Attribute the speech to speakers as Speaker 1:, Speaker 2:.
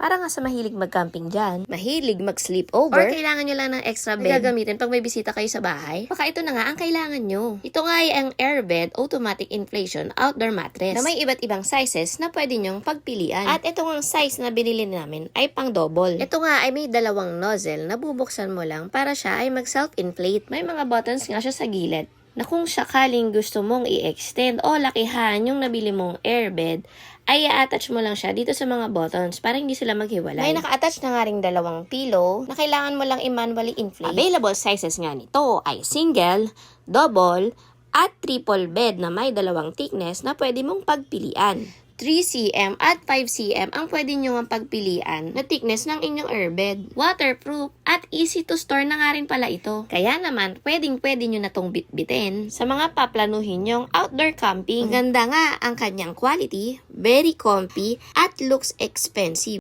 Speaker 1: Para nga sa mahilig mag-camping dyan, mahilig mag-sleepover, or kailangan nyo lang ng extra bed na gagamitin pag may bisita kayo sa bahay, baka ito na nga ang kailangan nyo. Ito nga ay ang Airbed Automatic Inflation Outdoor Mattress na may iba't ibang sizes na pwede nyong pagpilian. At ito nga size na binili namin ay pang double. Ito nga ay may dalawang nozzle na bubuksan mo lang para siya ay mag-self-inflate. May mga buttons nga siya sa gilid na kung sakaling gusto mong i-extend o lakihan yung nabili mong airbed, ay i-attach mo lang siya dito sa mga buttons para hindi sila maghiwalay. May naka-attach na nga ring dalawang pillow na kailangan mo lang i-manually inflate. Available sizes nga nito ay single, double, at triple bed na may dalawang thickness na pwede mong pagpilian. 3cm at 5cm ang pwede nyo ang pagpilian na thickness ng inyong airbed. Waterproof at easy to store na nga rin pala ito. Kaya naman, pwedeng-pwede nyo na tong bitbitin sa mga paplanuhin nyong outdoor camping. Maganda nga ang kanyang quality, very comfy, at looks expensive.